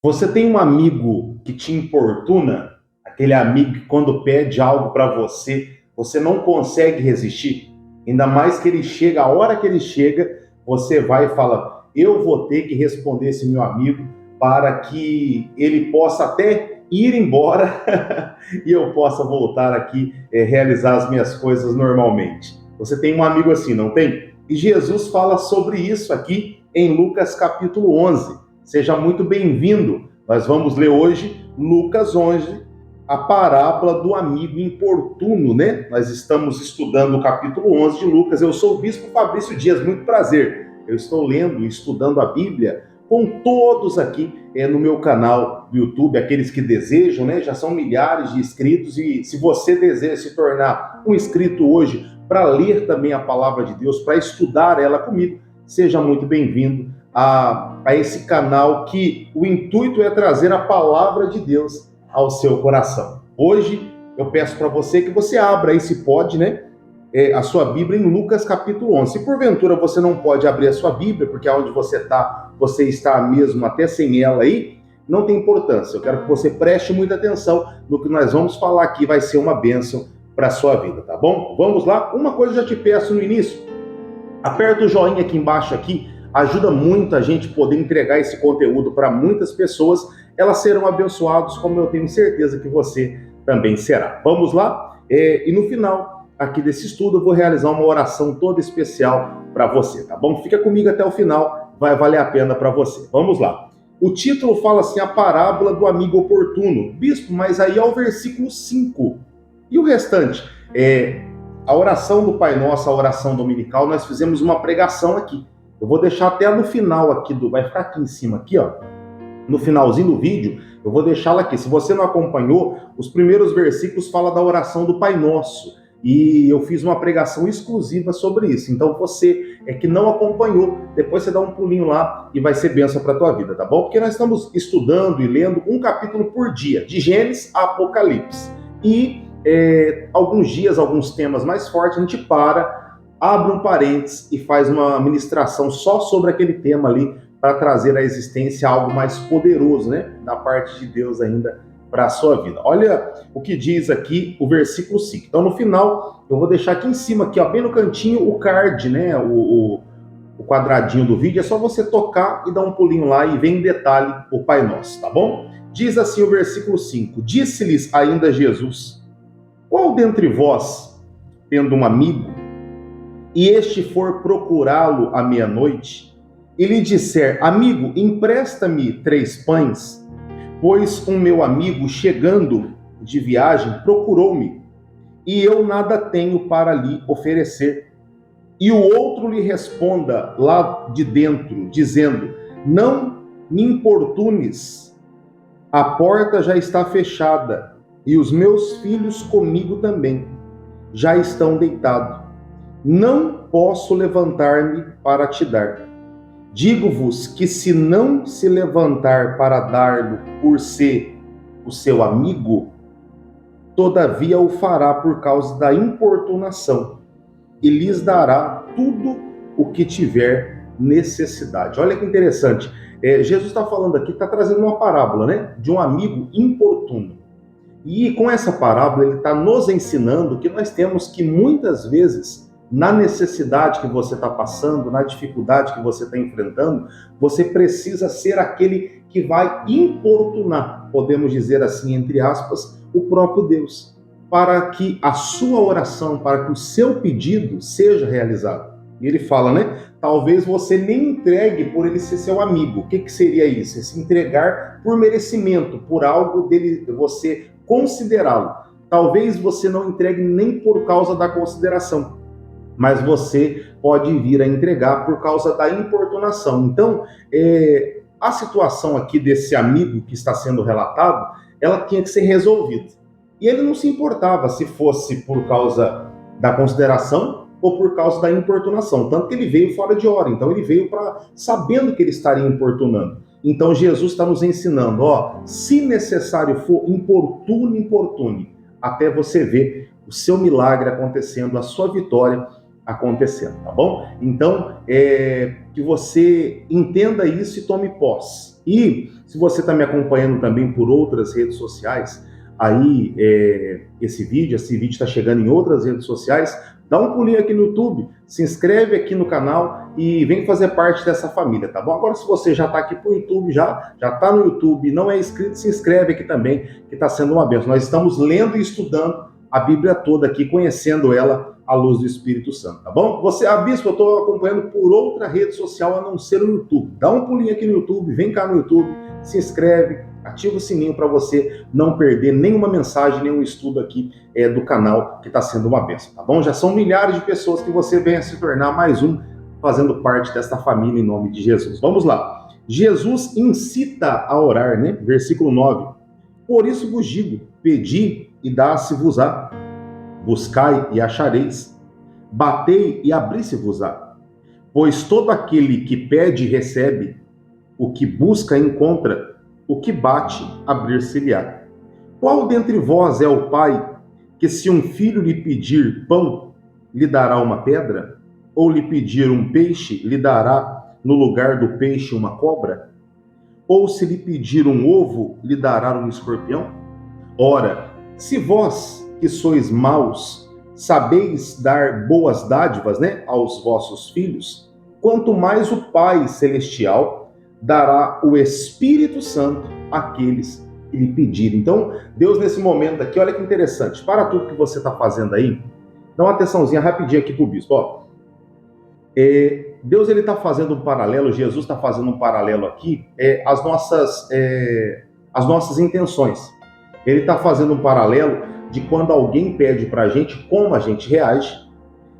Você tem um amigo que te importuna? Aquele amigo que quando pede algo para você, você não consegue resistir? Ainda mais que ele chega, a hora que ele chega, você vai e fala: eu vou ter que responder esse meu amigo para que ele possa até ir embora e eu possa voltar aqui realizar as minhas coisas normalmente. Você tem um amigo assim, não tem? E Jesus fala sobre isso aqui em Lucas capítulo 11. Seja muito bem-vindo. Nós vamos ler hoje Lucas 11, a parábola do amigo importuno, né? Nós estamos estudando o capítulo 11 de Lucas. Eu sou o bispo Fabrício Dias, muito prazer. Eu estou lendo e estudando a Bíblia com todos aqui no meu canal do YouTube, aqueles que desejam, né? Já são milhares de inscritos e se você deseja se tornar um inscrito hoje para ler também a palavra de Deus, para estudar ela comigo, seja muito bem-vindo a esse canal que o intuito é trazer a palavra de Deus ao seu coração. Hoje eu peço para você que você abra aí, se pode, né? A sua Bíblia em Lucas capítulo 11. Se porventura você não pode abrir a sua Bíblia, porque aonde você está mesmo até sem ela aí, não tem importância. Eu quero que você preste muita atenção no que nós vamos falar aqui, vai ser uma bênção para a sua vida, tá bom? Vamos lá? Uma coisa eu já te peço no início, aperta o joinha aqui embaixo aqui, ajuda muito a gente poder entregar esse conteúdo para muitas pessoas, elas serão abençoadas, como eu tenho certeza que você também será. Vamos lá? E no final aqui desse estudo eu vou realizar uma oração toda especial para você, tá bom? Fica comigo até o final, vai valer a pena para você. Vamos lá. O título fala assim, a parábola do amigo oportuno. Bispo, mas aí é o versículo 5. E o restante? A oração do Pai Nosso, a oração dominical, nós fizemos uma pregação aqui. Eu vou deixar até no final aqui, vai ficar aqui em cima, aqui, ó. No finalzinho do vídeo, eu vou deixá-la aqui. Se você não acompanhou, os primeiros versículos falam da oração do Pai Nosso. E eu fiz uma pregação exclusiva sobre isso. Então você que não acompanhou, depois você dá um pulinho lá e vai ser bênção para a tua vida, tá bom? Porque nós estamos estudando e lendo um capítulo por dia, de Gênesis a Apocalipse. E alguns dias, alguns temas mais fortes, a gente abre um parênteses e faz uma ministração só sobre aquele tema ali, para trazer à existência algo mais poderoso, né? Da parte de Deus ainda para a sua vida. Olha o que diz aqui o versículo 5. Então, no final, eu vou deixar aqui em cima, aqui, ó, bem no cantinho, o card, né? O quadradinho do vídeo. É só você tocar e dar um pulinho lá e ver em detalhe o Pai Nosso, tá bom? Diz assim o versículo 5. Disse-lhes ainda Jesus: qual dentre vós, tendo um amigo, e este for procurá-lo à meia-noite, e lhe disser: amigo, empresta-me 3 pães, pois um meu amigo, chegando de viagem, procurou-me, e eu nada tenho para lhe oferecer. E o outro lhe responda lá de dentro, dizendo: não me importunes, a porta já está fechada, e os meus filhos comigo também já estão deitados. Não posso levantar-me para te dar. Digo-vos que se não se levantar para dar-lhe por ser o seu amigo, todavia o fará por causa da importunação, e lhes dará tudo o que tiver necessidade. Olha que interessante. Jesus está falando aqui, está trazendo uma parábola, né? De um amigo importuno. E com essa parábola ele está nos ensinando que nós temos que muitas vezes, na necessidade que você está passando, na dificuldade que você está enfrentando, você precisa ser aquele que vai importunar, podemos dizer assim, entre aspas, o próprio Deus, para que a sua oração, para que o seu pedido seja realizado. E ele fala, né? Talvez você nem entregue por ele ser seu amigo. O que seria isso? É se entregar por merecimento, por algo dele, você considerá-lo. Talvez você não entregue nem por causa da consideração, mas você pode vir a entregar por causa da importunação. Então, a situação aqui desse amigo que está sendo relatado, ela tinha que ser resolvida. E ele não se importava se fosse por causa da consideração ou por causa da importunação. Tanto que ele veio fora de hora. Então, ele veio sabendo que ele estaria importunando. Então, Jesus está nos ensinando, se necessário for, importune, até você ver o seu milagre acontecendo, a sua vitória acontecendo, tá bom? Então, que você entenda isso e tome posse. E Se você está me acompanhando também por outras redes sociais, aí esse vídeo está chegando em outras redes sociais, dá um pulinho aqui no YouTube, se inscreve aqui no canal e vem fazer parte dessa família, tá bom? Agora, se você já está aqui pro YouTube, já está no YouTube, não é inscrito, se inscreve aqui também, que está sendo uma bênção. Nós estamos lendo e estudando a Bíblia toda aqui, conhecendo ela à luz do Espírito Santo, tá bom? Você, bispo, eu estou acompanhando por outra rede social a não ser o YouTube. Dá um pulinho aqui no YouTube, vem cá no YouTube, se inscreve, ativa o sininho para você não perder nenhuma mensagem, nenhum estudo aqui do canal, que está sendo uma bênção, tá bom? Já são milhares de pessoas que você venha se tornar mais um, fazendo parte desta família em nome de Jesus. Vamos lá. Jesus incita a orar, né? Versículo 9. Por isso vos digo, pedi e dá-se-vos-á, buscai e achareis, batei e abri-se-vos-á. Pois todo aquele que pede recebe, o que busca encontra, o que bate abrir-se-lhe-á. Qual dentre vós é o pai que, se um filho lhe pedir pão, lhe dará uma pedra? Ou lhe pedir um peixe, lhe dará no lugar do peixe uma cobra? Ou se lhe pedir um ovo, lhe dará um escorpião? Ora, se vós, que sois maus, sabeis dar boas dádivas, né, aos vossos filhos, quanto mais o Pai Celestial dará o Espírito Santo àqueles que lhe pedirem. Então, Deus nesse momento aqui, olha que interessante, para tudo que você está fazendo aí, dá uma atençãozinha rapidinho aqui para o bispo. Ó. Deus ele está fazendo um paralelo, Jesus está fazendo um paralelo aqui, as nossas intenções. Ele está fazendo um paralelo de quando alguém pede para a gente, como a gente reage,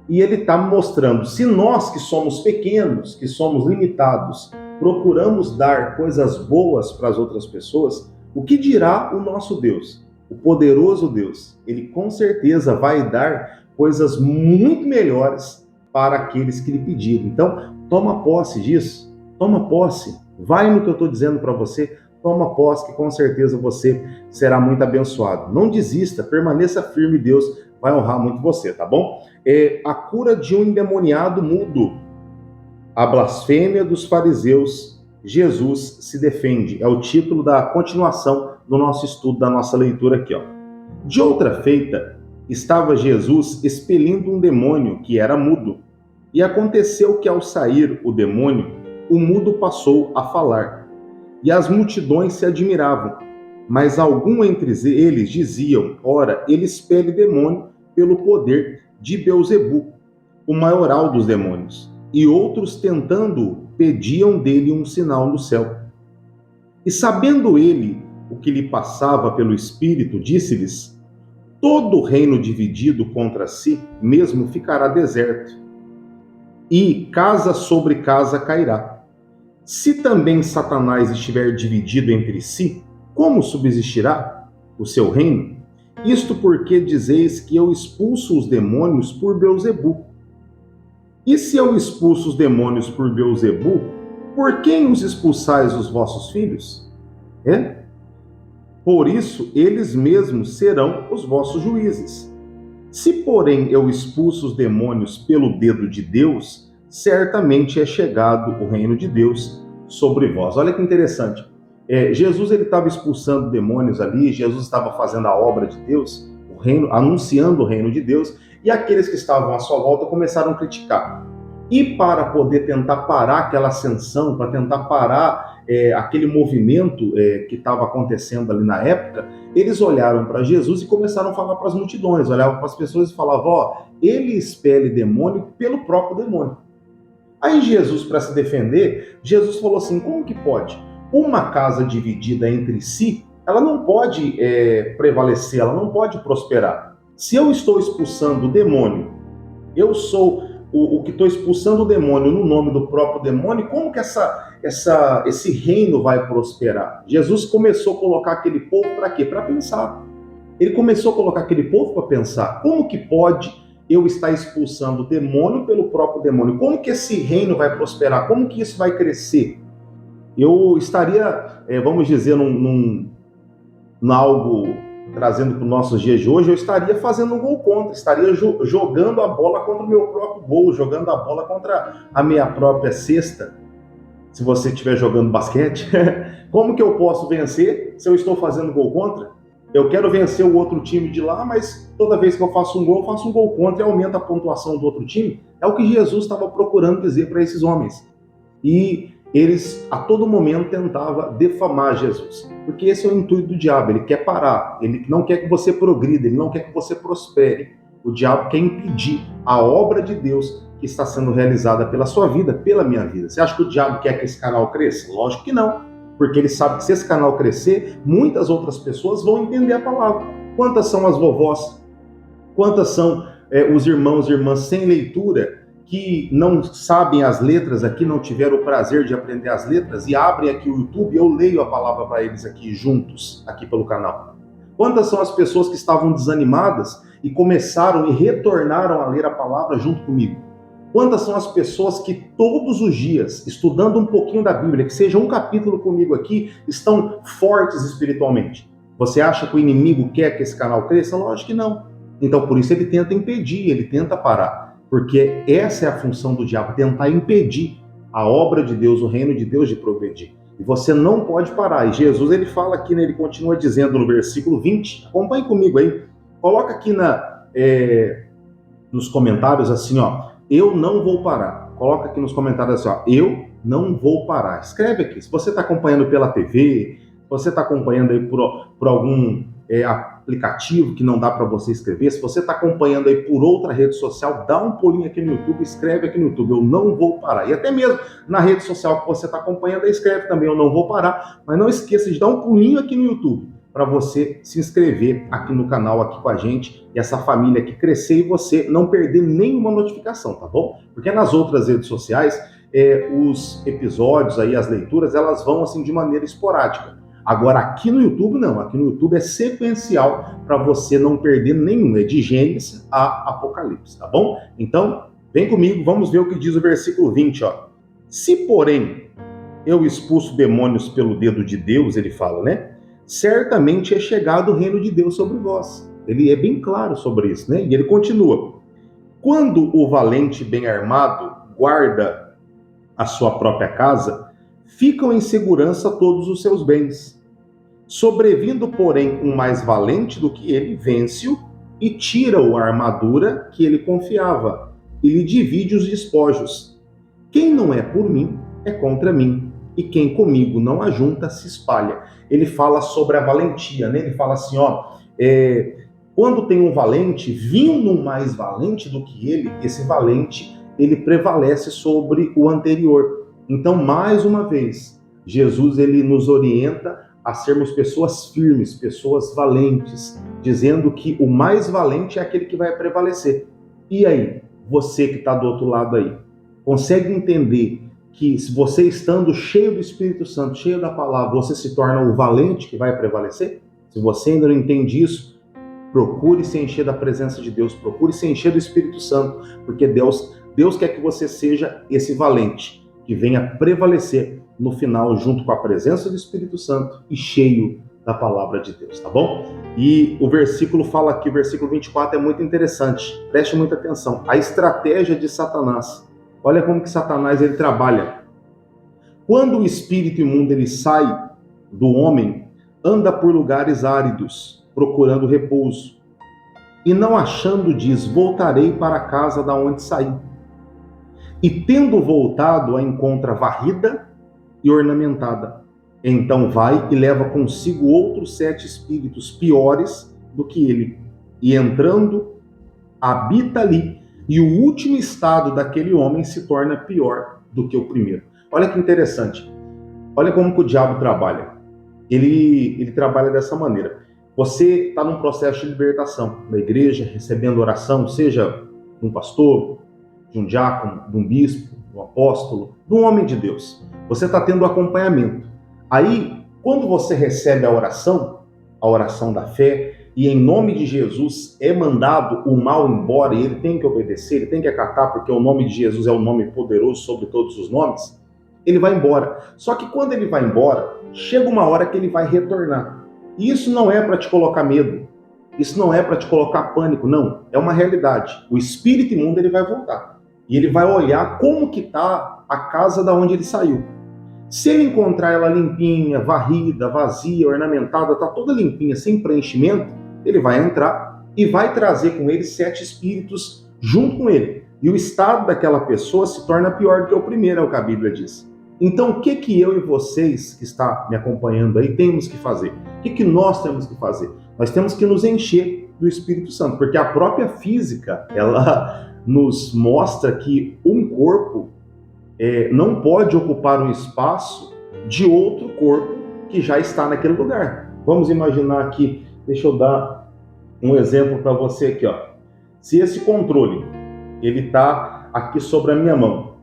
e ele está mostrando, se nós que somos pequenos, que somos limitados, procuramos dar coisas boas para as outras pessoas, o que dirá o nosso Deus? O poderoso Deus, ele com certeza vai dar coisas muito melhores para aqueles que lhe pedirem. Então, toma posse disso, toma posse, vai no que eu estou dizendo para você, toma posse que com certeza você será muito abençoado. Não desista, permaneça firme, Deus vai honrar muito você, tá bom? A cura de um endemoniado mudo. A blasfêmia dos fariseus, Jesus se defende. É o título da continuação do nosso estudo, da nossa leitura aqui, ó. De outra feita, estava Jesus expelindo um demônio que era mudo. E aconteceu que ao sair o demônio, o mudo passou a falar. E as multidões se admiravam. Mas algum entre eles diziam, ora, ele expele demônio pelo poder de Beelzebu, o maioral dos demônios. E outros, tentando, pediam dele um sinal no céu. E sabendo ele o que lhe passava pelo Espírito, disse-lhes, todo reino dividido contra si mesmo ficará deserto, e casa sobre casa cairá. Se também Satanás estiver dividido entre si, como subsistirá o seu reino? Isto porque dizeis que eu expulso os demônios por Beelzebu. E se eu expulso os demônios por Beelzebu, por quem os expulsais os vossos filhos? Por isso, eles mesmos serão os vossos juízes. Se, porém, eu expulso os demônios pelo dedo de Deus, certamente é chegado o reino de Deus sobre vós. Olha que interessante. Jesus ele estava expulsando demônios ali, Jesus estava fazendo a obra de Deus, o reino, anunciando o reino de Deus, e aqueles que estavam à sua volta começaram a criticar. E para poder tentar parar aquela ascensão, para tentar parar aquele movimento que estava acontecendo ali na época, eles olharam para Jesus e começaram a falar para as multidões, olhavam para as pessoas e falavam, ó, ele expele demônio pelo próprio demônio. Aí Jesus, para se defender, Jesus falou assim, como que pode? Uma casa dividida entre si, ela não pode prevalecer, ela não pode prosperar. Se eu estou expulsando o demônio, eu sou o que estou expulsando o demônio no nome do próprio demônio, como que esse reino vai prosperar? Jesus começou a colocar aquele povo para quê? Para pensar. Ele começou a colocar aquele povo para pensar. Como que pode eu estar expulsando o demônio pelo próprio demônio? Como que esse reino vai prosperar? Como que isso vai crescer? Eu estaria, vamos dizer, num algo trazendo para os nossos dias de hoje, eu estaria fazendo um gol contra, estaria jogando a bola contra o meu próprio gol, jogando a bola contra a minha própria cesta. Se você estiver jogando basquete, Como que eu posso vencer se eu estou fazendo gol contra? Eu quero vencer o outro time de lá, mas toda vez que eu faço um gol contra e aumenta a pontuação do outro time. É o que Jesus estava procurando dizer para esses homens. E eles, a todo momento, tentavam defamar Jesus. Porque esse é o intuito do diabo. Ele quer parar, ele não quer que você progrida, ele não quer que você prospere. O diabo quer impedir a obra de Deus que está sendo realizada pela sua vida, pela minha vida. Você acha que o diabo quer que esse canal cresça? Lógico que não. Porque ele sabe que se esse canal crescer, muitas outras pessoas vão entender a palavra. Quantas são as vovós? Quantas são os irmãos e irmãs sem leitura que não sabem as letras aqui, não tiveram o prazer de aprender as letras e abrem aqui o YouTube e eu leio a palavra para eles aqui juntos, aqui pelo canal? Quantas são as pessoas que estavam desanimadas e começaram e retornaram a ler a palavra junto comigo? Quantas são as pessoas que todos os dias, estudando um pouquinho da Bíblia, que seja um capítulo comigo aqui, estão fortes espiritualmente? Você acha que o inimigo quer que esse canal cresça? Lógico que não. Então, por isso ele tenta impedir, ele tenta parar. Porque essa é a função do diabo, tentar impedir a obra de Deus, o reino de Deus de progredir. E você não pode parar. E Jesus, ele fala aqui, né, ele continua dizendo no versículo 20, acompanhe comigo aí, coloca aqui nos comentários assim, ó, eu não vou parar. Coloca aqui nos comentários assim, ó, eu não vou parar. Escreve aqui. Se você está acompanhando pela TV, se você está acompanhando aí por algum aplicativo que não dá para você escrever, se você está acompanhando aí por outra rede social, dá um pulinho aqui no YouTube, escreve aqui no YouTube, eu não vou parar. E até mesmo na rede social que você está acompanhando, escreve também, eu não vou parar. Mas não esqueça de dar um pulinho aqui no YouTube, para você se inscrever aqui no canal, aqui com a gente, e essa família aqui crescer e você não perder nenhuma notificação, tá bom? Porque nas outras redes sociais, os episódios aí, as leituras, elas vão assim de maneira esporádica. Agora aqui no YouTube não, aqui no YouTube é sequencial para você não perder nenhum, é de Gênesis a Apocalipse, tá bom? Então, vem comigo, vamos ver o que diz o versículo 20, ó. Se, porém, eu expulso demônios pelo dedo de Deus, ele fala, né? Certamente é chegado o reino de Deus sobre vós. Ele é bem claro sobre isso, né? E ele continua. Quando o valente bem armado guarda a sua própria casa, ficam em segurança todos os seus bens. Sobrevindo, porém, um mais valente do que ele, vence-o e tira-o a armadura que ele confiava, e lhe divide os despojos. Quem não é por mim, é contra mim, e quem comigo não ajunta, se espalha. Ele fala sobre a valentia, né? Ele fala assim, ó, quando tem um valente, vindo um mais valente do que ele, esse valente, ele prevalece sobre o anterior. Então, mais uma vez, Jesus, ele nos orienta a sermos pessoas firmes, pessoas valentes, dizendo que o mais valente é aquele que vai prevalecer. E aí, você que está do outro lado aí, consegue entender que se você estando cheio do Espírito Santo, cheio da palavra, você se torna o valente que vai prevalecer? Se você ainda não entende isso, procure se encher da presença de Deus, procure se encher do Espírito Santo, porque Deus quer que você seja esse valente, que venha prevalecer no final junto com a presença do Espírito Santo e cheio da palavra de Deus, tá bom? E o versículo fala aqui, o versículo 24 é muito interessante, preste muita atenção, a estratégia de Satanás. Olha como que Satanás ele trabalha. Quando o espírito imundo ele sai do homem, anda por lugares áridos, procurando repouso, e não achando diz, voltarei para a casa da onde saí. E tendo voltado, a encontra varrida e ornamentada. Então vai e leva consigo outros 7 espíritos piores do que ele. E entrando, habita ali. E o último estado daquele homem se torna pior do que o primeiro. Olha que interessante. Olha como que o diabo trabalha. Ele trabalha dessa maneira. Você está num processo de libertação na igreja, recebendo oração, seja de um pastor, de um diácono, de um bispo, de um apóstolo, de um homem de Deus. Você está tendo acompanhamento. Aí, quando você recebe a oração da fé, e em nome de Jesus é mandado o mal embora, e ele tem que obedecer, ele tem que acatar, porque o nome de Jesus é o nome poderoso sobre todos os nomes, ele vai embora. Só que quando ele vai embora, chega uma hora que ele vai retornar. E isso não é para te colocar medo, isso não é para te colocar pânico, não. É uma realidade. O espírito imundo ele vai voltar. E ele vai olhar como que está a casa da onde ele saiu. Se ele encontrar ela limpinha, varrida, vazia, ornamentada, está toda limpinha, sem preenchimento, ele vai entrar e vai trazer com ele 7 espíritos junto com ele. E o estado daquela pessoa se torna pior do que o primeiro, é o que a Bíblia diz. Então, o que eu e vocês que está me acompanhando aí temos que fazer? O que nós temos que fazer? Nós temos que nos encher do Espírito Santo, porque a própria física, ela nos mostra que um corpo não pode ocupar um espaço de outro corpo que já está naquele lugar. Vamos imaginar aqui, deixa eu dar um exemplo para você aqui, ó. Se esse controle, ele está aqui sobre a minha mão,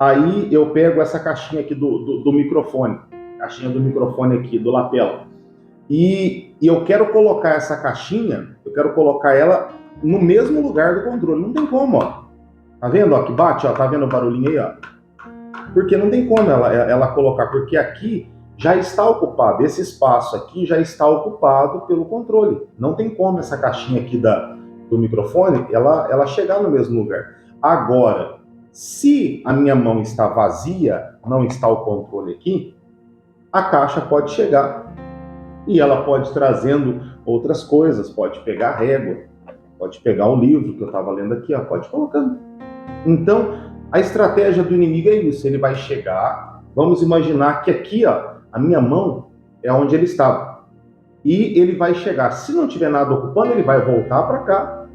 aí eu pego essa caixinha aqui do microfone, caixinha do microfone aqui, do lapela, e eu quero colocar essa caixinha, eu quero colocar ela no mesmo lugar do controle. Não tem como, ó. Tá vendo, ó, que bate, ó, tá vendo o barulhinho aí, ó? Porque não tem como ela colocar, porque aqui já está ocupado, esse espaço aqui já está ocupado pelo controle. Não tem como essa caixinha aqui do microfone, ela chegar no mesmo lugar. Agora, se a minha mão está vazia, não está o controle aqui, a caixa pode chegar e ela pode ir trazendo outras coisas, pode pegar régua, pode pegar o livro que eu estava lendo aqui, ó, pode ir colocando. Então, a estratégia do inimigo é isso, ele vai chegar, vamos imaginar que aqui, ó, a minha mão é onde ele estava, e ele vai chegar, se não tiver nada ocupando, ele vai voltar para cá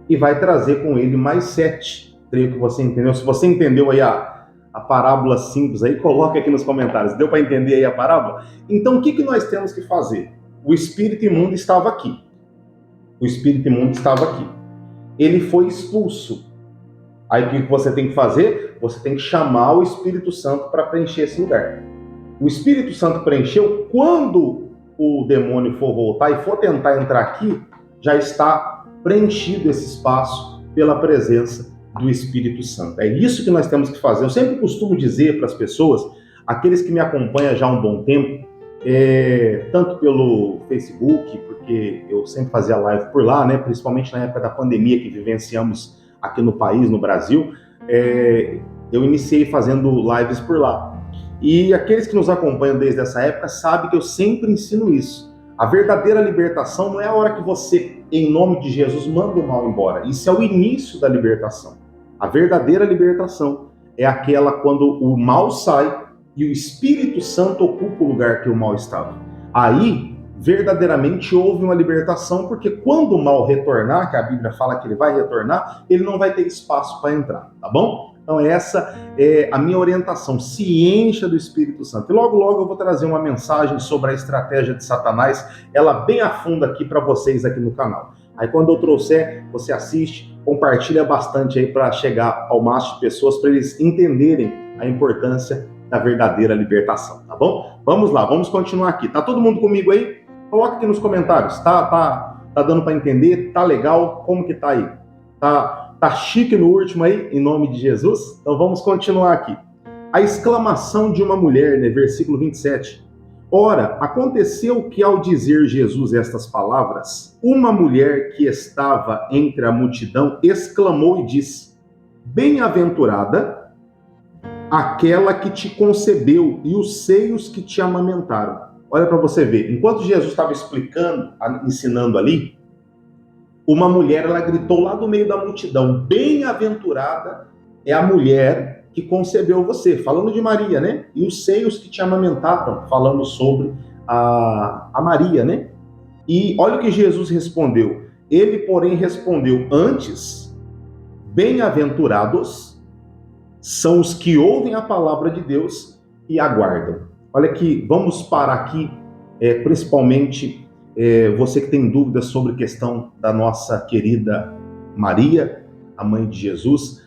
e vai trazer com ele mais 7, creio que você entendeu. Se você entendeu aí a parábola simples aí, coloca aqui nos comentários, deu para entender aí a parábola? Então, o que nós temos que fazer? O espírito imundo estava aqui, ele foi expulso. Aí o que você tem que fazer? Você tem que chamar o Espírito Santo para preencher esse lugar. O Espírito Santo preencheu, quando o demônio for voltar e for tentar entrar aqui, já está preenchido esse espaço pela presença do Espírito Santo. É isso que nós temos que fazer. Eu sempre costumo dizer para as pessoas, aqueles que me acompanham já há um bom tempo, tanto pelo Facebook, porque eu sempre fazia live por lá, né? Principalmente na época da pandemia que vivenciamos aqui no país, no Brasil, eu iniciei fazendo lives por lá. E aqueles que nos acompanham desde essa época sabem que eu sempre ensino isso. A verdadeira libertação não é a hora que você, em nome de Jesus, manda o mal embora. Isso é o início da libertação. A verdadeira libertação é aquela quando o mal sai e o Espírito Santo ocupa o lugar que o mal estava. Aí, verdadeiramente houve uma libertação, porque quando o mal retornar, que a Bíblia fala que ele vai retornar, ele não vai ter espaço para entrar, tá bom? Então essa é a minha orientação, se encha do Espírito Santo. E logo logo eu vou trazer uma mensagem sobre a estratégia de Satanás, ela bem a fundo aqui para vocês aqui no canal. Aí quando eu trouxer, você assiste, compartilha bastante aí para chegar ao máximo de pessoas, para eles entenderem a importância da verdadeira libertação, tá bom? Vamos lá, vamos continuar aqui. Tá todo mundo comigo aí? Coloca aqui nos comentários, tá dando para entender? Tá legal? Como que tá aí? Tá chique no último aí, em nome de Jesus? Então vamos continuar aqui. A exclamação de uma mulher, né, versículo 27. Ora, aconteceu que ao dizer Jesus estas palavras, uma mulher que estava entre a multidão exclamou e disse: Bem-aventurada aquela que te concebeu e os seios que te amamentaram. Olha para você ver, enquanto Jesus estava explicando, ensinando ali, uma mulher, ela gritou lá do meio da multidão: bem-aventurada é a mulher que concebeu você, falando de Maria, né? E os seios que te amamentaram, falando sobre a Maria, né? E olha o que Jesus respondeu. Ele, porém, respondeu antes: bem-aventurados são os que ouvem a palavra de Deus e aguardam. Olha aqui, vamos parar aqui, principalmente você que tem dúvidas sobre a questão da nossa querida Maria, a mãe de Jesus.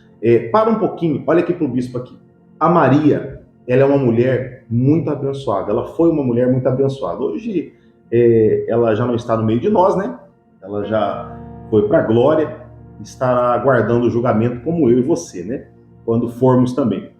Para um pouquinho, olha aqui para o bispo aqui. A Maria, ela é uma mulher muito abençoada, ela foi uma mulher muito abençoada. Hoje, ela já não está no meio de nós, né? Ela já foi para a glória, estará aguardando o julgamento como eu e você, né? Quando formos também,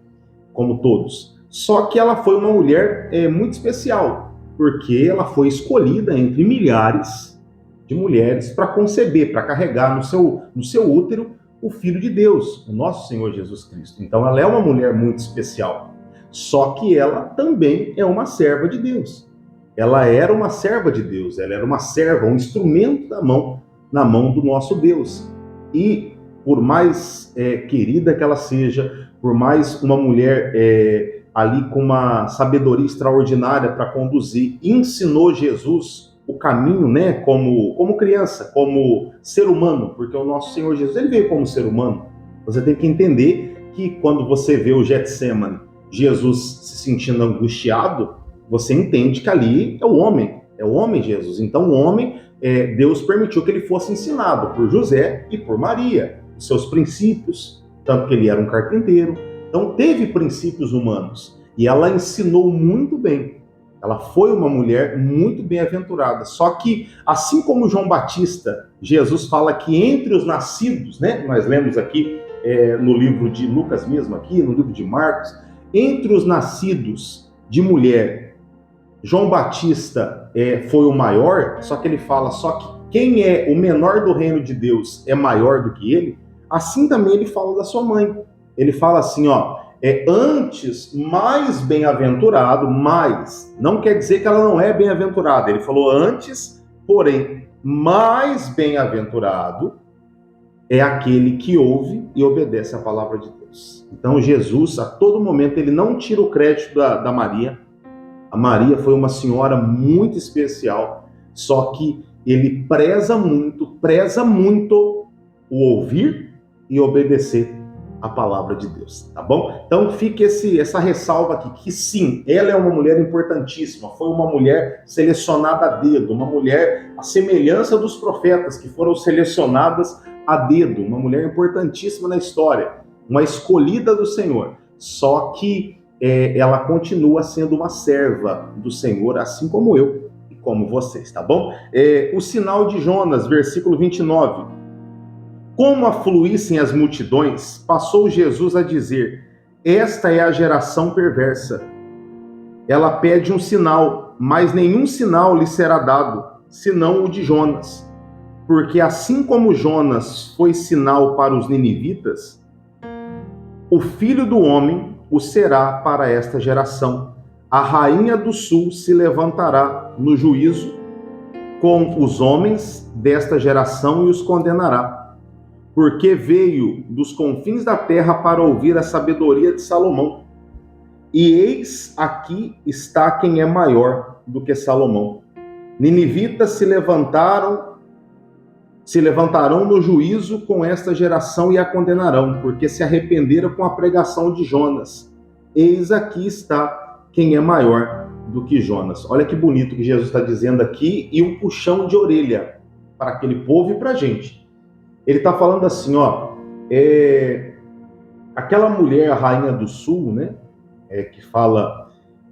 como todos. Só que ela foi uma mulher muito especial, porque ela foi escolhida entre milhares de mulheres para conceber, para carregar no seu útero o Filho de Deus, o nosso Senhor Jesus Cristo. Então ela é uma mulher muito especial. Só que ela também é uma serva de Deus. Ela era uma serva de Deus, ela era uma serva, um instrumento na mão do nosso Deus. E por mais querida que ela seja, por mais uma mulher ali com uma sabedoria extraordinária para conduzir, ensinou Jesus o caminho, né, como criança, como ser humano, porque o nosso Senhor Jesus, ele veio como ser humano. Você tem que entender que quando você vê o Getsemane, Jesus se sentindo angustiado, você entende que ali é o homem Jesus. Então o homem, Deus permitiu que ele fosse ensinado por José e por Maria, os seus princípios, tanto que ele era um carpinteiro, então teve princípios humanos, e ela ensinou muito bem. Ela foi uma mulher muito bem-aventurada. Só que, assim como João Batista, Jesus fala que entre os nascidos, né? Nós lemos aqui no livro de Lucas mesmo, aqui no livro de Marcos, entre os nascidos de mulher, João Batista foi o maior, só que ele fala só que quem é o menor do reino de Deus é maior do que ele. Assim também ele fala da sua mãe. Ele fala assim, antes mais bem-aventurado, mas não quer dizer que ela não é bem-aventurada. Ele falou antes, porém, mais bem-aventurado é aquele que ouve e obedece a palavra de Deus. Então Jesus, a todo momento, ele não tira o crédito da Maria. A Maria foi uma senhora muito especial, só que ele preza muito o ouvir e obedecer a palavra de Deus, tá bom? Então fique essa ressalva aqui, que sim, ela é uma mulher importantíssima, foi uma mulher selecionada a dedo, uma mulher à semelhança dos profetas que foram selecionadas a dedo, uma mulher importantíssima na história, uma escolhida do Senhor, só que ela continua sendo uma serva do Senhor, assim como eu e como vocês, tá bom? O sinal de Jonas, versículo 29. Como afluíssem as multidões, passou Jesus a dizer: esta é a geração perversa. Ela pede um sinal, mas nenhum sinal lhe será dado, senão o de Jonas. Porque assim como Jonas foi sinal para os ninivitas, o Filho do Homem o será para esta geração. A rainha do sul se levantará no juízo com os homens desta geração e os condenará, porque veio dos confins da terra para ouvir a sabedoria de Salomão. E eis aqui está quem é maior do que Salomão. Ninivitas se levantarão no juízo com esta geração e a condenarão, porque se arrependeram com a pregação de Jonas. Eis aqui está quem é maior do que Jonas. Olha que bonito que Jesus está dizendo aqui, e um puxão de orelha para aquele povo e para a gente. Ele está falando assim, aquela mulher, a rainha do sul, né, que fala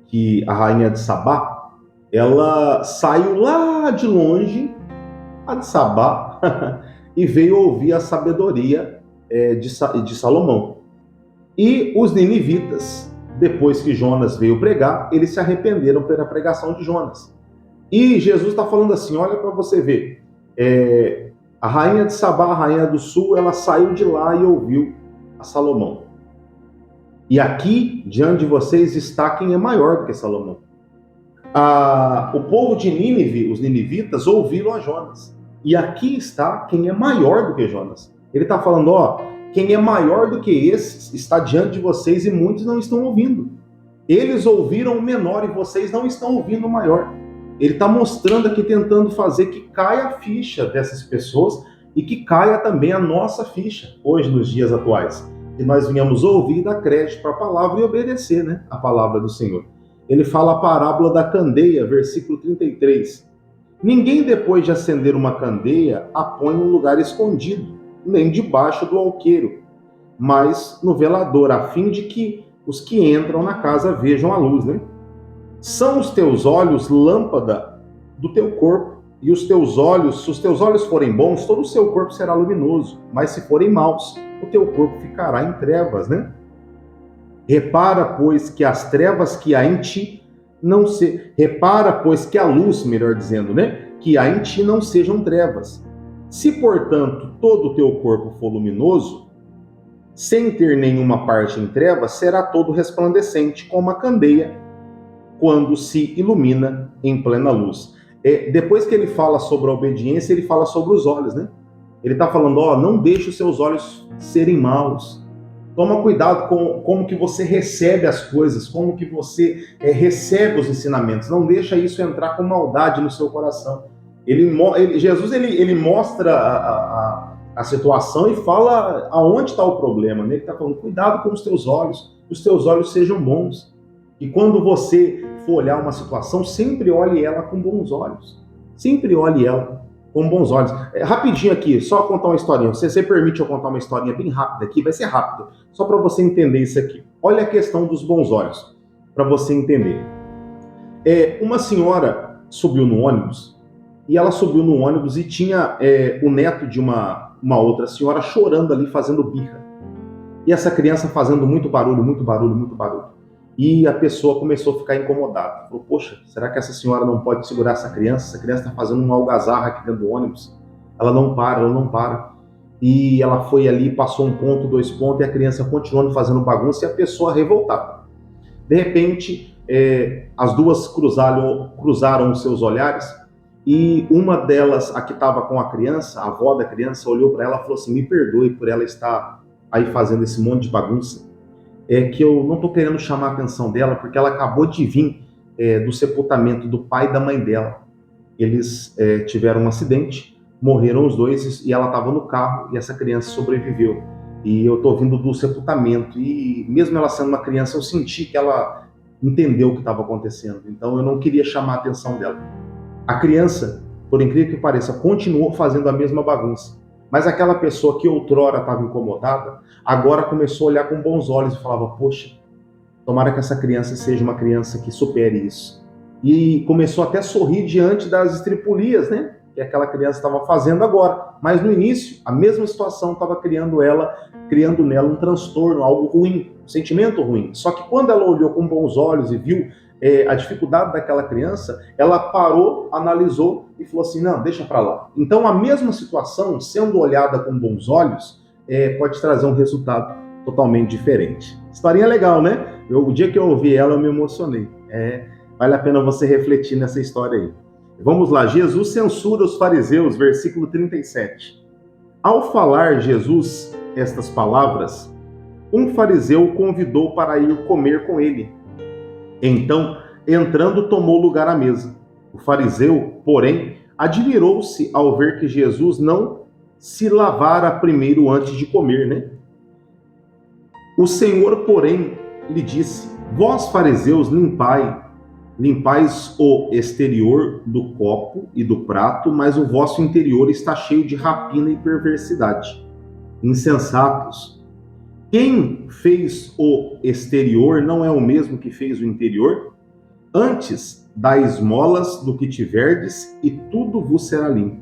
que a rainha de Sabá, ela saiu lá de longe, a de Sabá, e veio ouvir a sabedoria de Salomão. E os ninivitas, depois que Jonas veio pregar, eles se arrependeram pela pregação de Jonas. E Jesus está falando assim, olha para você ver, a rainha de Sabá, a rainha do sul, ela saiu de lá e ouviu a Salomão. E aqui, diante de vocês, está quem é maior do que Salomão. O povo de Nínive, os ninivitas, ouviram a Jonas. E aqui está quem é maior do que Jonas. Ele está falando, quem é maior do que esses está diante de vocês e muitos não estão ouvindo. Eles ouviram o menor e vocês não estão ouvindo o maior. Ele está mostrando aqui, tentando fazer que caia a ficha dessas pessoas e que caia também a nossa ficha, hoje, nos dias atuais. Que nós venhamos ouvir e dar crédito para a palavra e obedecer, né, a palavra do Senhor. Ele fala a parábola da candeia, versículo 33. Ninguém, depois de acender uma candeia, a põe em um lugar escondido, nem debaixo do alqueiro, mas no velador, a fim de que os que entram na casa vejam a luz, né? São os teus olhos lâmpada do teu corpo, e os teus olhos, se os teus olhos forem bons, todo o seu corpo será luminoso, mas se forem maus, o teu corpo ficará em trevas, né? Repara, pois, que as trevas que há em ti repara, pois, que a luz, melhor dizendo, né, que há em ti não sejam trevas. Se, portanto, todo o teu corpo for luminoso, sem ter nenhuma parte em trevas, será todo resplandecente, como a candeia quando se ilumina em plena luz. Depois que ele fala sobre a obediência, ele fala sobre os olhos, né? Ele está falando, não deixe os seus olhos serem maus. Toma cuidado com como que você recebe as coisas, como que você recebe os ensinamentos. Não deixa isso entrar com maldade no seu coração. Jesus ele mostra a situação e fala aonde está o problema. Né? Ele está falando, cuidado com os teus olhos sejam bons. E quando você for olhar uma situação, sempre olhe ela com bons olhos. Sempre olhe ela com bons olhos. Rapidinho aqui, só contar uma historinha. Você permite eu contar uma historinha bem rápida aqui? Vai ser rápido, só para você entender isso aqui. Olha a questão dos bons olhos, para você entender. Uma senhora subiu no ônibus, e ela subiu no ônibus e tinha o neto de uma outra senhora chorando ali, fazendo birra. E essa criança fazendo muito barulho, muito barulho, muito barulho. E a pessoa começou a ficar incomodada. Falou, poxa, será que essa senhora não pode segurar essa criança? Essa criança está fazendo uma algazarra aqui dentro do ônibus. Ela não para. E ela foi ali, passou 1 ponto, 2 pontos, e a criança continuando fazendo bagunça, e a pessoa revoltada. De repente, as duas cruzaram os seus olhares, e uma delas, a que estava com a criança, a avó da criança, olhou para ela e falou assim, me perdoe por ela estar aí fazendo esse monte de bagunça, que eu não estou querendo chamar a atenção dela, porque ela acabou de vir do sepultamento do pai e da mãe dela. Eles tiveram um acidente, morreram os dois, e ela estava no carro, e essa criança sobreviveu. E eu estou vindo do sepultamento, e mesmo ela sendo uma criança, eu senti que ela entendeu o que estava acontecendo. Então eu não queria chamar a atenção dela. A criança, por incrível que pareça, continuou fazendo a mesma bagunça. Mas aquela pessoa que outrora estava incomodada, agora começou a olhar com bons olhos e falava, poxa, tomara que essa criança seja uma criança que supere isso. E começou até a sorrir diante das estripulias, né? Que aquela criança estava fazendo agora. Mas no início, a mesma situação estava criando nela um transtorno, algo ruim, um sentimento ruim. Só que quando ela olhou com bons olhos e viu a dificuldade daquela criança, ela parou, analisou e falou assim, não, deixa para lá. Então a mesma situação, sendo olhada com bons olhos, pode trazer um resultado totalmente diferente. Historinha legal, né? O dia que eu ouvi ela, eu me emocionei. Vale a pena você refletir nessa história aí. Vamos lá, Jesus censura os fariseus, versículo 37. Ao falar Jesus estas palavras, um fariseu o convidou para ir comer com ele. Então, entrando, tomou lugar à mesa. O fariseu, porém, admirou-se ao ver que Jesus não se lavara primeiro antes de comer, né? O Senhor, porém, lhe disse, vós, fariseus, limpais o exterior do copo e do prato, mas o vosso interior está cheio de rapina e perversidade. Insensatos! Quem fez o exterior não é o mesmo que fez o interior? Antes, dai esmolas do que tiverdes, e tudo vos será limpo.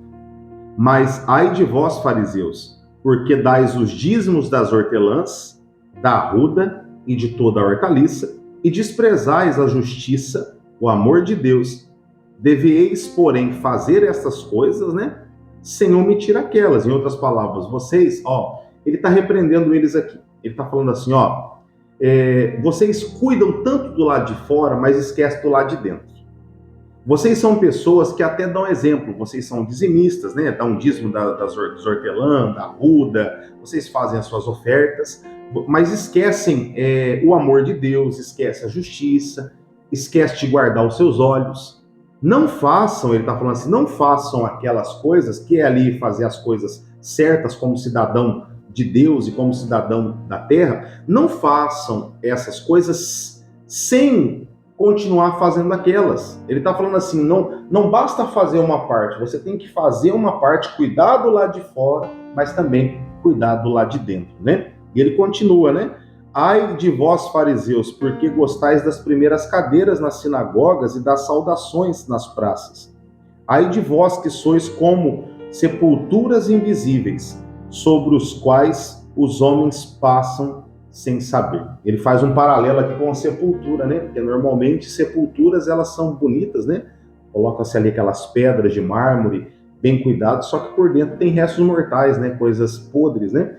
Mas ai de vós, fariseus, porque dais os dízimos das hortelãs, da arruda e de toda a hortaliça, e desprezais a justiça, o amor de Deus. Deveis, porém, fazer essas coisas, né, sem omitir aquelas. Em outras palavras, vocês, ele está repreendendo eles aqui. Ele está falando assim, vocês cuidam tanto do lado de fora, mas esquecem do lado de dentro. Vocês são pessoas que até dão exemplo, vocês são dizimistas, né? Dão dízimo das hortelã, da arruda, vocês fazem as suas ofertas, mas esquecem o amor de Deus, esquecem a justiça, esquecem de guardar os seus olhos. Não façam, ele está falando assim, não façam aquelas coisas, que é ali fazer as coisas certas como cidadão de Deus e como cidadão da terra, não façam essas coisas sem continuar fazendo aquelas. Ele está falando assim, não basta fazer uma parte, você tem que fazer uma parte, cuidar do lado de fora, mas também cuidar do lado de dentro, né? E ele continua, né? Ai de vós, fariseus, porque gostais das primeiras cadeiras nas sinagogas e das saudações nas praças. Ai de vós que sois como sepulturas invisíveis, sobre os quais os homens passam sem saber. Ele faz um paralelo aqui com a sepultura, né? Porque normalmente sepulturas elas são bonitas, né? Coloca-se ali aquelas pedras de mármore, bem cuidado, só que por dentro tem restos mortais, né? Coisas podres, né?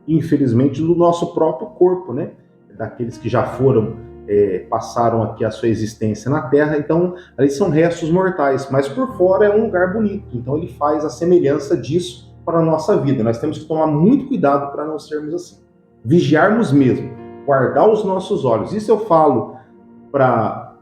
infelizmente, do nosso próprio corpo, né? Daqueles que já passaram aqui a sua existência na Terra. Então, ali são restos mortais, mas por fora é um lugar bonito. Então, ele faz a semelhança disso para a nossa vida. Nós temos que tomar muito cuidado para não sermos assim. Vigiarmos mesmo, guardar os nossos olhos. Isso eu falo para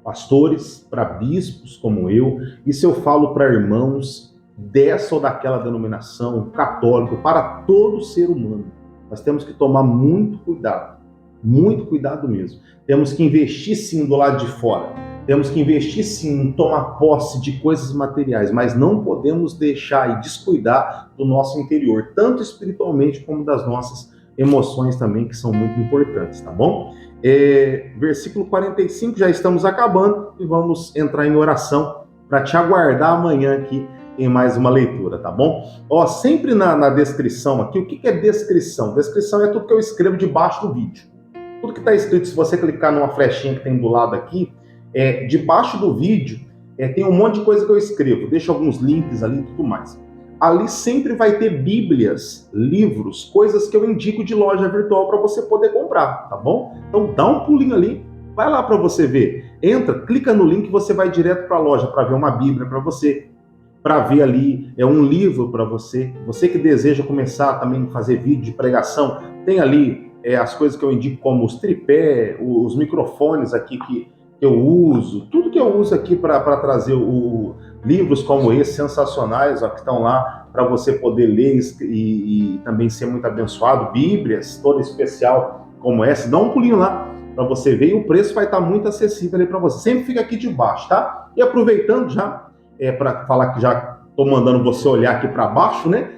pastores, para bispos como eu, isso eu falo para irmãos dessa ou daquela denominação, católico, para todo ser humano. Nós temos que tomar muito cuidado mesmo. Temos que investir sim do lado de fora, temos que investir sim em tomar posse de coisas materiais, mas não podemos deixar e descuidar do nosso interior, tanto espiritualmente como das nossas emoções também, que são muito importantes, tá bom? Versículo 45, já estamos acabando e vamos entrar em oração para te aguardar amanhã aqui em mais uma leitura, tá bom? Ó, sempre na descrição aqui, o que é descrição? Descrição é tudo que eu escrevo debaixo do vídeo. Tudo que está escrito, se você clicar numa flechinha que tem do lado aqui, debaixo do vídeo, tem um monte de coisa que eu escrevo, deixo alguns links ali e tudo mais. Ali sempre vai ter bíblias, livros, coisas que eu indico de loja virtual para você poder comprar, tá bom? Então dá um pulinho ali, vai lá para você ver. Entra, clica no link, você vai direto para a loja para ver uma bíblia para você, para ver ali um livro para você. Você que deseja começar também a fazer vídeo de pregação, tem ali as coisas que eu indico, como os tripé, os microfones aqui que eu uso, tudo que eu uso aqui para trazer livros como esse, sensacionais, ó, que estão lá para você poder ler e também ser muito abençoado, bíblias, toda especial como essa, dá um pulinho lá para você ver, e o preço vai estar muito acessível ali para você, sempre fica aqui debaixo, tá? E aproveitando já, para falar que já estou mandando você olhar aqui para baixo, né?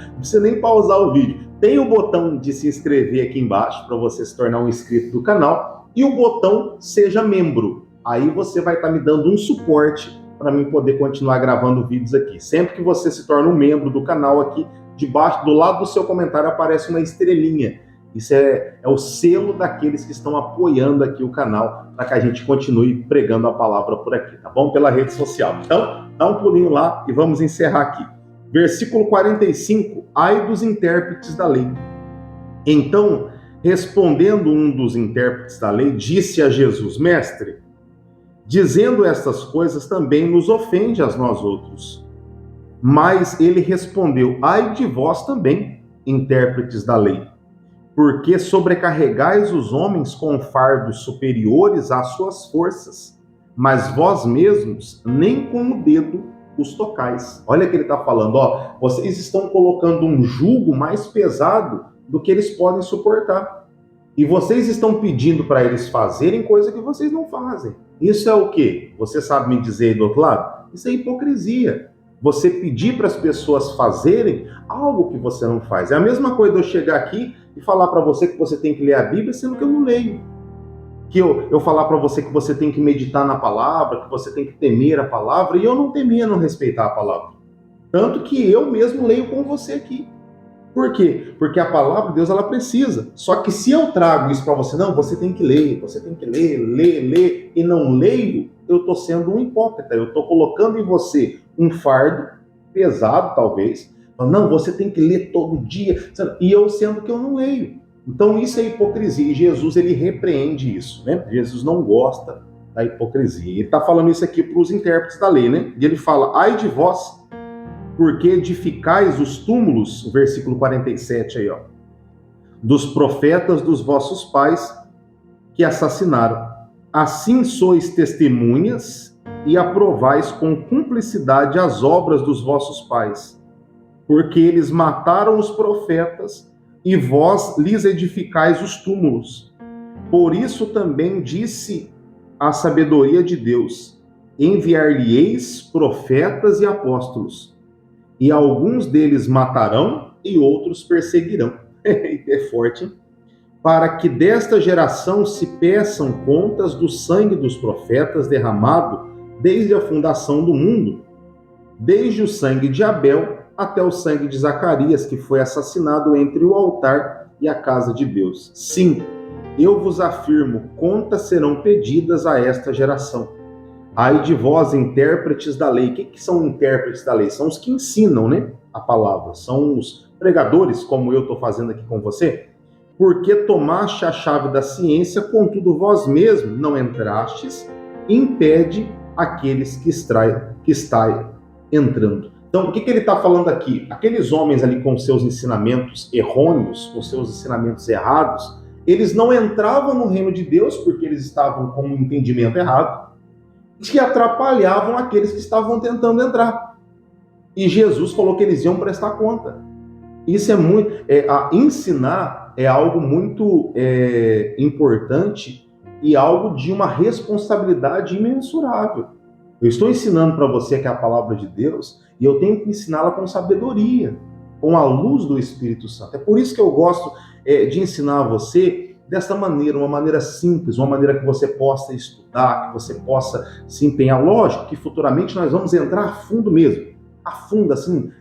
Não precisa nem pausar o vídeo, tem o botão de se inscrever aqui embaixo para você se tornar um inscrito do canal, e o botão Seja Membro. Aí você vai estar me dando um suporte para mim poder continuar gravando vídeos aqui. Sempre que você se torna um membro do canal aqui, debaixo, do lado do seu comentário aparece uma estrelinha. Isso é o selo daqueles que estão apoiando aqui o canal para que a gente continue pregando a palavra por aqui, tá bom? Pela rede social. Então, dá um pulinho lá e vamos encerrar aqui. Versículo 45, ai dos intérpretes da lei. Então, respondendo um dos intérpretes da lei, disse a Jesus: Mestre, dizendo estas coisas também nos ofende a nós outros. Mas ele respondeu: ai de vós também, intérpretes da lei, porque sobrecarregais os homens com fardos superiores às suas forças, mas vós mesmos nem com o dedo os tocais. Olha o que ele está falando, ó, vocês estão colocando um jugo mais pesado do que eles podem suportar. E vocês estão pedindo para eles fazerem coisa que vocês não fazem. Isso é o quê? Você sabe me dizer aí do outro lado? Isso é hipocrisia. Você pedir para as pessoas fazerem algo que você não faz. É a mesma coisa de eu chegar aqui e falar para você que você tem que ler a Bíblia, sendo que eu não leio. Que eu falar para você que você tem que meditar na palavra, que você tem que temer a palavra, e eu não temer, não respeitar a palavra. Tanto que eu mesmo leio com você aqui. Por quê? Porque a palavra de Deus, ela precisa. Só que se eu trago isso para você, não, você tem que ler, ler, e não leio, eu estou sendo um hipócrita. Eu estou colocando em você um fardo pesado, talvez. Não, você tem que ler todo dia. E eu sendo que eu não leio. Então isso é hipocrisia. E Jesus, ele repreende isso, né? Jesus não gosta da hipocrisia. Ele está falando isso aqui para os intérpretes da lei, né? E ele fala: ai de vós, porque edificais os túmulos, versículo 47 aí, ó, dos profetas dos vossos pais que assassinaram. Assim sois testemunhas e aprovais com cumplicidade as obras dos vossos pais, porque eles mataram os profetas e vós lhes edificais os túmulos. Por isso também disse a sabedoria de Deus: enviar-lhe-eis profetas e apóstolos, e alguns deles matarão e outros perseguirão. É forte, hein? Para que desta geração se peçam contas do sangue dos profetas derramado desde a fundação do mundo, desde o sangue de Abel até o sangue de Zacarias, que foi assassinado entre o altar e a casa de Deus. Sim, eu vos afirmo, contas serão pedidas a esta geração. Ai de vós, intérpretes da lei. O que são intérpretes da lei? São os que ensinam, né, a palavra. São os pregadores, como eu estou fazendo aqui com você? Porque tomaste a chave da ciência, contudo vós mesmos não entrastes, impede aqueles que está entrando. Então, o que ele está falando aqui? Aqueles homens ali com seus ensinamentos errôneos, com seus ensinamentos errados, eles não entravam no reino de Deus porque eles estavam com um entendimento errado, que atrapalhavam aqueles que estavam tentando entrar. E Jesus falou que eles iam prestar conta. Isso é muito... ensinar é algo muito importante e algo de uma responsabilidade imensurável. Eu estou ensinando para você que é a palavra de Deus e eu tenho que ensiná-la com sabedoria, com a luz do Espírito Santo. É por isso que eu gosto de ensinar a você desta maneira, uma maneira simples, uma maneira que você possa estudar, que você possa se empenhar. Lógico que futuramente nós vamos entrar a fundo mesmo, a fundo, assim,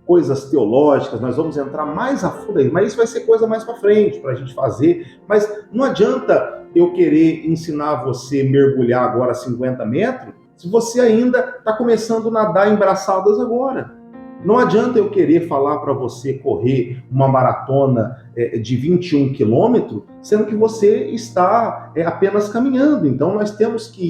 coisas teológicas, nós vamos entrar mais a fundo aí, mas isso vai ser coisa mais para frente, para a gente fazer. Mas não adianta eu querer ensinar você a mergulhar agora 50 metros, se você ainda está começando a nadar em braçadas agora. Não adianta eu querer falar para você correr uma maratona de 21 quilômetros, sendo que você está apenas caminhando. Então nós temos que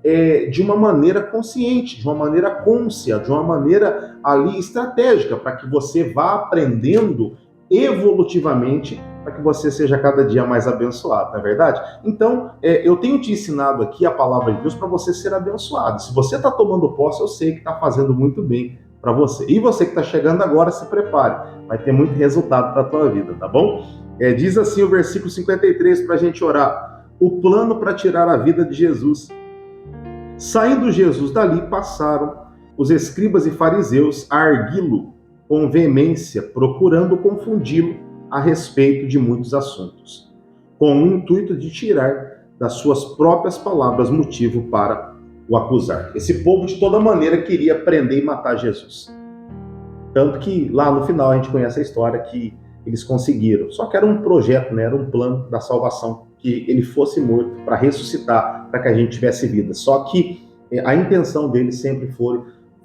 ir de uma maneira consciente, de uma maneira cônscia, de uma maneira ali estratégica, para que você vá aprendendo evolutivamente, para que você seja cada dia mais abençoado, não é verdade? Então, eu tenho te ensinado aqui a palavra de Deus para você ser abençoado. Se você está tomando posse, eu sei que está fazendo muito bem para você. E você que está chegando agora, se prepare. Vai ter muito resultado para a tua vida, tá bom? Diz assim o versículo 53 para a gente orar. O plano para tirar a vida de Jesus. Saindo Jesus dali, passaram os escribas e fariseus a arguí-lo com veemência, procurando confundi-lo a respeito de muitos assuntos, com o intuito de tirar das suas próprias palavras motivo para o acusar. Esse povo de toda maneira queria prender e matar Jesus. Tanto que lá no final a gente conhece a história que eles conseguiram. Só que era um projeto, né? Era um plano da salvação, que ele fosse morto para ressuscitar, para que a gente tivesse vida. Só que a intenção deles sempre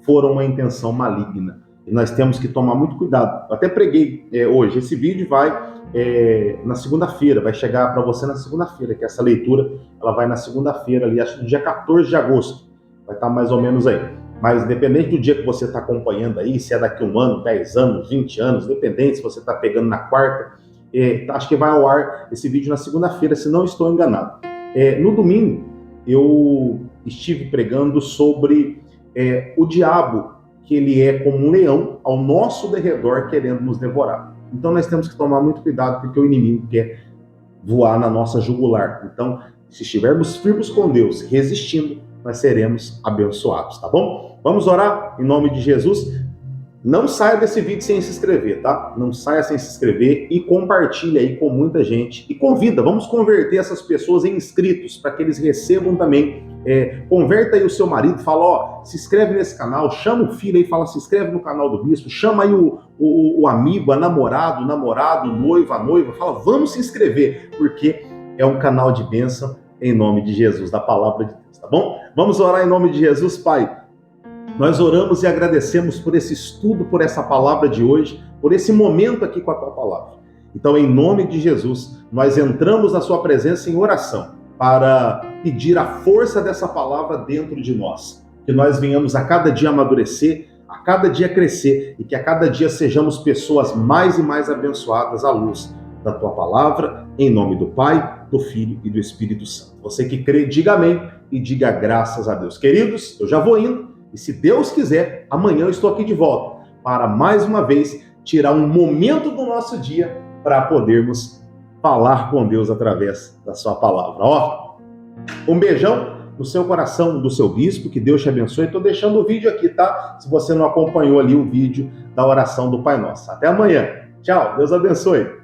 foram uma intenção maligna. E nós temos que tomar muito cuidado. Eu até preguei hoje. Esse vídeo vai na segunda-feira, vai chegar para você na segunda-feira, que essa leitura ela vai na segunda-feira, ali, acho que no dia 14 de agosto. Vai estar mais ou menos aí. Mas independente do dia que você está acompanhando aí, se é daqui 1 ano, 10 anos, 20 anos, independente se você está pegando na quarta, acho que vai ao ar esse vídeo na segunda-feira, se não estou enganado. No domingo, eu estive pregando sobre o diabo, que ele é como um leão ao nosso derredor querendo nos devorar. Então nós temos que tomar muito cuidado, porque o inimigo quer voar na nossa jugular. Então, se estivermos firmes com Deus, resistindo, nós seremos abençoados, tá bom? Vamos orar em nome de Jesus. Não saia desse vídeo sem se inscrever, tá? Não saia sem se inscrever e compartilhe aí com muita gente. E convida, vamos converter essas pessoas em inscritos, para que eles recebam também. Converta aí o seu marido, fala, se inscreve nesse canal, chama o filho aí, fala, se inscreve no canal do Bispo, chama aí o amigo, a namorado, o namorado, o noivo, a noiva, fala, vamos se inscrever, porque é um canal de bênção em nome de Jesus, da palavra de Deus, tá bom? Vamos orar em nome de Jesus, Pai. Nós oramos e agradecemos por esse estudo, por essa palavra de hoje, por esse momento aqui com a tua palavra. Então, em nome de Jesus, nós entramos na sua presença em oração para pedir a força dessa palavra dentro de nós. Que nós venhamos a cada dia amadurecer, a cada dia crescer e que a cada dia sejamos pessoas mais e mais abençoadas à luz da tua palavra, em nome do Pai, do Filho e do Espírito Santo. Você que crê, diga amém e diga graças a Deus. Queridos, eu já vou indo. E se Deus quiser, amanhã eu estou aqui de volta para mais uma vez tirar um momento do nosso dia para podermos falar com Deus através da sua palavra. Um beijão no seu coração, do seu bispo, que Deus te abençoe. Estou deixando o vídeo aqui, tá? Se você não acompanhou ali o vídeo da oração do Pai Nosso. Até amanhã. Tchau, Deus abençoe.